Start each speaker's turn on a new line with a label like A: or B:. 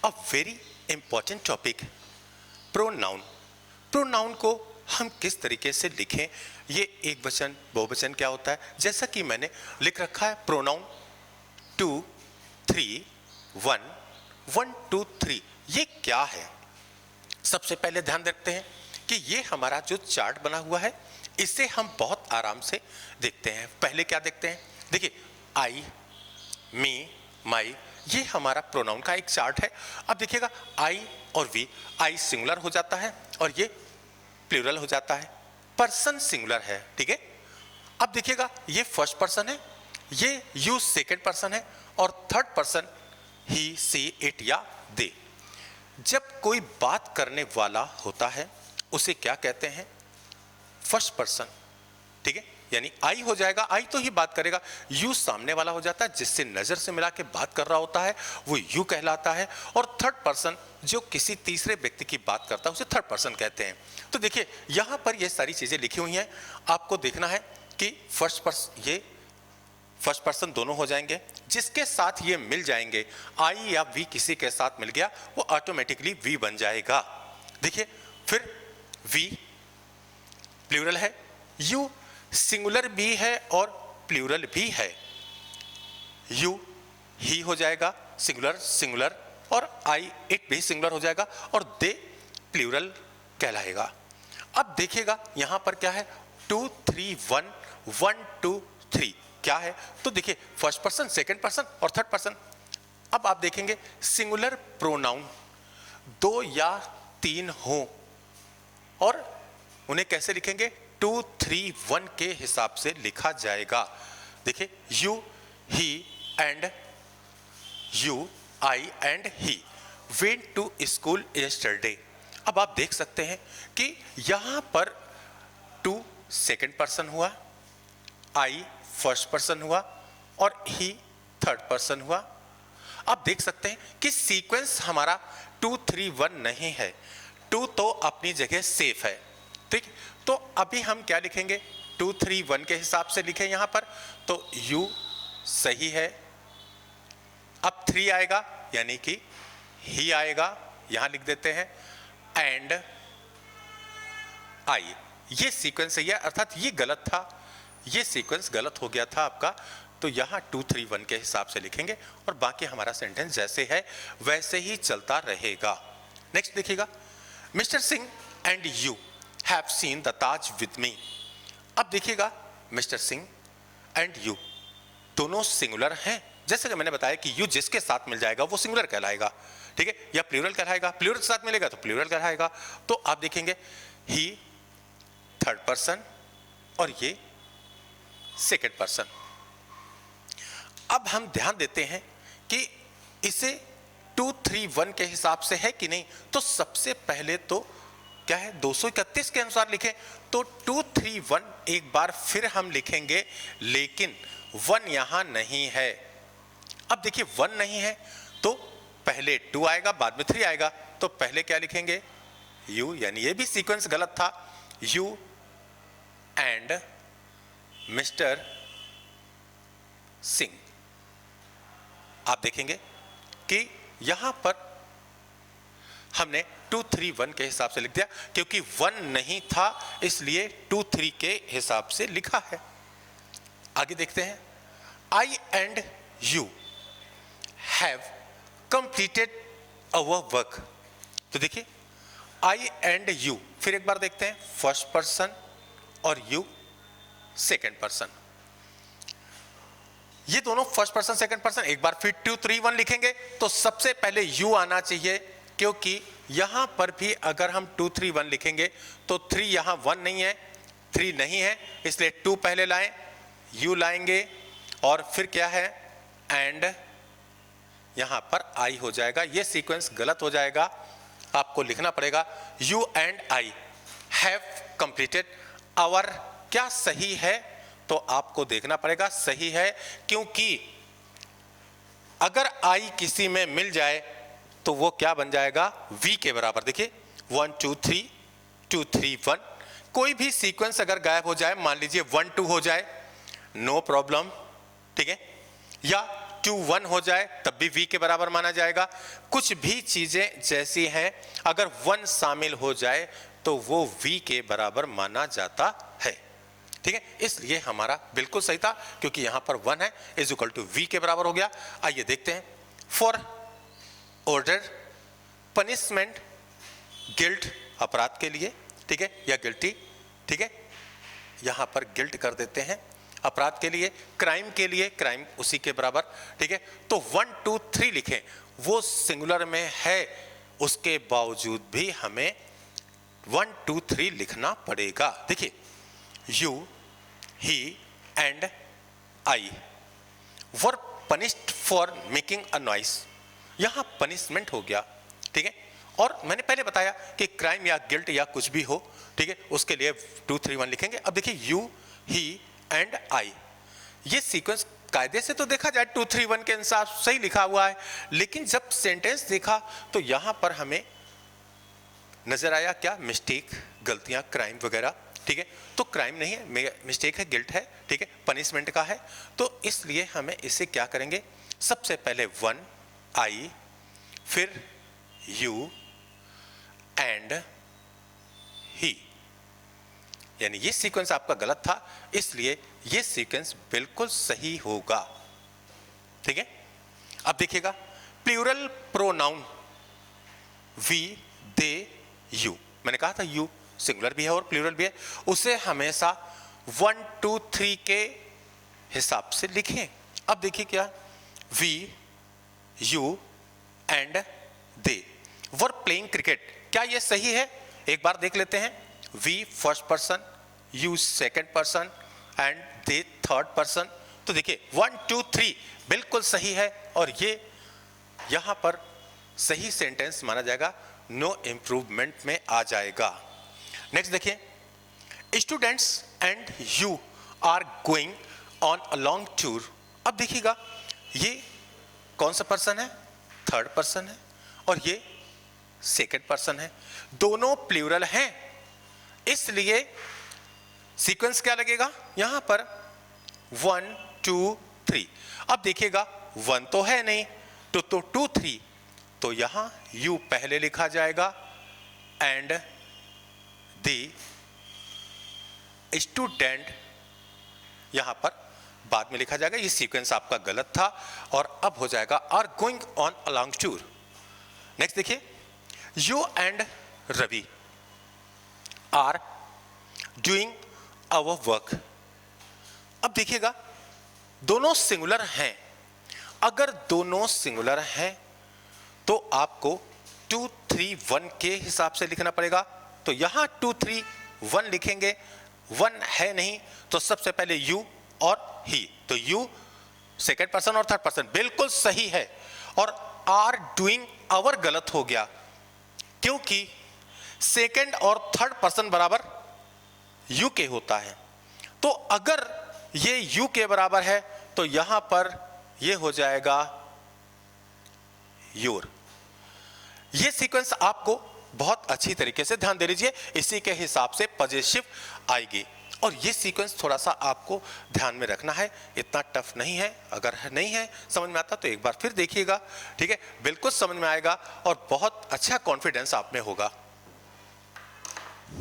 A: A very important topic, pronoun. Pronoun को हम किस तरीके से लिखें, ये एक वचन बहुवचन क्या होता है, जैसा कि मैंने लिख रखा है प्रोनाउन 2 3 1 1 2 3। ये क्या है? सबसे पहले ध्यान रखते हैं कि ये हमारा जो चार्ट बना हुआ है इसे हम बहुत आराम से देखते हैं। पहले क्या देखते हैं, देखिए आई, मी, माई, ये हमारा प्रोनाउन का एक चार्ट है। अब देखिएगा आई और वी, आई सिंगुलर हो जाता है और ये प्लूरल हो जाता है, पर्सन सिंगुलर है, ठीक है। अब देखिएगा ये फर्स्ट पर्सन है, ये यू सेकंड पर्सन है और third person he, she, it या दे। जब कोई बात करने वाला होता है उसे क्या कहते हैं, फर्स्ट पर्सन, ठीक है, यानी आई हो जाएगा, आई तो ही बात करेगा। यू सामने वाला हो जाता है, जिससे नजर से मिला के बात कर रहा होता है वो यू कहलाता है। और थर्ड पर्सन जो किसी तीसरे व्यक्ति की बात करता है उसे थर्ड पर्सन कहते हैं। तो देखिए यहां पर ये सारी चीजें लिखी हुई हैं, आपको देखना है कि ये फर्स्ट पर्सन दोनों हो जाएंगे, जिसके साथ ये मिल जाएंगे, आई या वी किसी के साथ मिल गया वो ऑटोमेटिकली वी बन जाएगा। देखिए फिर वी प्लूरल है, यू सिंगुलर भी है और प्लूरल भी है, यू ही हो जाएगा सिंगुलर सिंगुलर, और आई इट भी सिंगुलर हो जाएगा और दे प्लूरल कहलाएगा। अब देखिएगा यहां पर क्या है, 2 3 1 1 2 3 क्या है, तो देखिए फर्स्ट पर्सन सेकंड पर्सन और थर्ड पर्सन। अब आप देखेंगे सिंगुलर प्रोनाउन 2 या 3 हो और उन्हें कैसे लिखेंगे, 2 3 1 के हिसाब से लिखा जाएगा। देखिए you, he and you, I and he went to school yesterday. अब आप देख सकते हैं कि यहां पर 2 सेकंड पर्सन हुआ, आई फर्स्ट पर्सन हुआ और ही थर्ड पर्सन हुआ। आप देख सकते हैं कि सीक्वेंस हमारा 2 3 1 नहीं है, 2 तो अपनी जगह सेफ है, ठीक। तो अभी हम क्या लिखेंगे, 2 3 1 के हिसाब से लिखें यहां पर, तो यू सही है। अब 3 आएगा यानी कि ही आएगा, यहां लिख देते हैं, एंड आई। ये सीक्वेंस सही है, अर्थात ये गलत था, ये सीक्वेंस गलत हो गया था आपका, तो यहां 2 3 1 के हिसाब से लिखेंगे और बाकी हमारा सेंटेंस जैसे है वैसे ही चलता रहेगा। नेक्स्ट देखिएगा, mister Singh and you have seen the Taj with me. अब देखिएगा मिस्टर सिंह एंड यू दोनों सिंगुलर हैं, जैसे कि मैंने बताया कि यू जिसके साथ मिल जाएगा वो सिंगुलर कहलाएगा, ठीक है, या प्लूरल कहलाएगा, प्लूरल के साथ मिलेगा तो प्लूरल कहलाएगा। तो आप देखेंगे ही थर्ड पर्सन और ये सेकंड पर्सन। अब हम ध्यान देते हैं कि इसे 2 3 1 के हिसाब से है कि नहीं, तो सबसे पहले तो क्या है 231 के अनुसार लिखें, तो 2 3 1 एक बार फिर हम लिखेंगे, लेकिन 1 यहां नहीं है। अब देखिए 1 नहीं है तो पहले 2 आएगा बाद में 3 आएगा, तो पहले क्या लिखेंगे, यू, यानी ये भी सीक्वेंस गलत था, यू एंड मिस्टर सिंह। आप देखेंगे कि यहां पर हमने 2 3 1 के हिसाब से लिख दिया, क्योंकि 1 नहीं था इसलिए 2 3 के हिसाब से लिखा है। आगे देखते हैं, I and you have completed our work. तो देखिए आई एंड यू, फिर एक बार देखते हैं, फर्स्ट पर्सन और यू सेकंड पर्सन, ये दोनों फर्स्ट पर्सन सेकंड पर्सन। एक बार फिर 2 3 1 लिखेंगे तो सबसे पहले यू आना चाहिए, क्योंकि यहां पर भी अगर हम 2 3 1 लिखेंगे तो 3 यहां 1 नहीं है, 3 नहीं है, इसलिए 2 पहले लाएं, यू लाएंगे और फिर क्या है, एंड यहां पर आई हो जाएगा। यह सीक्वेंस गलत हो जाएगा, आपको लिखना पड़ेगा you and I have completed our. क्या सही है, तो आपको देखना पड़ेगा सही है, क्योंकि अगर आई किसी में मिल जाए तो वो क्या बन जाएगा, वी के बराबर। देखिए 1 2 3 2 3 1, कोई भी सीक्वेंस अगर गायब हो जाए, मान लीजिए 1 2 हो जाए, नो प्रॉब्लम, ठीक है, या टू 1 हो जाए तब भी वी के बराबर माना जाएगा। कुछ भी चीजें जैसी हैं अगर 1 शामिल हो जाए तो वो वी के बराबर माना जाता है। ठीक है, इसलिए हमारा बिल्कुल सही था क्योंकि यहां पर 1 है इज इक्वल टू वी के बराबर हो गया। आइए देखते हैं। फॉर ऑर्डर पनिशमेंट गिल्ट अपराध के लिए, ठीक है, या गिल्टी, ठीक है, यहां पर गिल्ट कर देते हैं। अपराध के लिए, क्राइम के लिए, क्राइम उसी के बराबर, ठीक है। तो 1 2 3 लिखें, वो सिंगुलर में है उसके बावजूद भी हमें 1 2 3 लिखना पड़ेगा। देखिए, you, he and I were punished for making a noise. यहां पनिशमेंट हो गया, ठीक है। और मैंने पहले बताया कि क्राइम या गिल्ट या कुछ भी हो, ठीक है, उसके लिए 2 3 1 लिखेंगे। अब देखिए, यू, ही एंड आई, ये सीक्वेंस कायदे से तो देखा जाए 2 3 1 के अनुसार सही लिखा हुआ है, लेकिन जब सेंटेंस देखा तो यहां पर हमें नजर आया क्या, मिस्टेक, गलतियां, क्राइम वगैरह, ठीक है। तो क्राइम नहीं है, मिस्टेक है, गिल्ट है, ठीक है, पनिशमेंट का है। तो इसलिए हमें इसे क्या करेंगे, सबसे पहले 1 आई, फिर यू एंड ही, यानी ये सीक्वेंस आपका गलत था, इसलिए ये सीक्वेंस बिल्कुल सही होगा। ठीक है, अब देखिएगा, plural pronoun we, they, you, मैंने कहा था यू सिंगुलर भी है और प्लूरल भी है, उसे हमेशा 1 2 3 के हिसाब से लिखें। अब देखिए क्या, we, you and they were playing cricket, क्या ये सही है? एक बार देख लेते हैं। We first person, you second person and they third person. तो देखिए 1 2 3 बिल्कुल सही है और ये यहां पर सही सेंटेंस माना जाएगा, नो इंप्रूवमेंट में आ जाएगा। नेक्स्ट देखिए, students and you are going on a long tour. अब देखिएगा, ये कौन सा पर्सन है, थर्ड पर्सन है और ये सेकंड पर्सन है, दोनों प्लूरल हैं, इसलिए सीक्वेंस क्या लगेगा यहां पर 1 2 3। अब देखिएगा 1 तो है नहीं, तो 2 3, तो यहां यू पहले लिखा जाएगा एंड दी स्टूडेंट यहां पर बाद में लिखा जाएगा। ये सीक्वेंस आपका गलत था और अब हो जाएगा are going on a long tour. Next देखिए, you and Ravi are doing our work. अब देखिएगा, दोनों सिंगुलर हैं, अगर दोनों सिंगुलर हैं तो आपको 2 3 1 के हिसाब से लिखना पड़ेगा। तो यहां 2 3 1 लिखेंगे, 1 है नहीं, तो सबसे पहले यू और ही, तो यू सेकंड पर्सन और थर्ड पर्सन बिल्कुल सही है और आर डूइंग आवर गलत हो गया क्योंकि सेकंड और थर्ड पर्सन बराबर यू के होता है। तो अगर ये यू के बराबर है तो यहां पर ये हो जाएगा योर। ये सीक्वेंस आपको बहुत अच्छी तरीके से ध्यान दे लीजिए, इसी के हिसाब से पॉजिटिव आएगी और ये सीक्वेंस थोड़ा सा आपको ध्यान में रखना है, इतना टफ नहीं है। अगर नहीं है समझ में आता तो एक बार फिर देखिएगा, ठीक है, बिल्कुल समझ में आएगा और बहुत अच्छा कॉन्फिडेंस आप में होगा।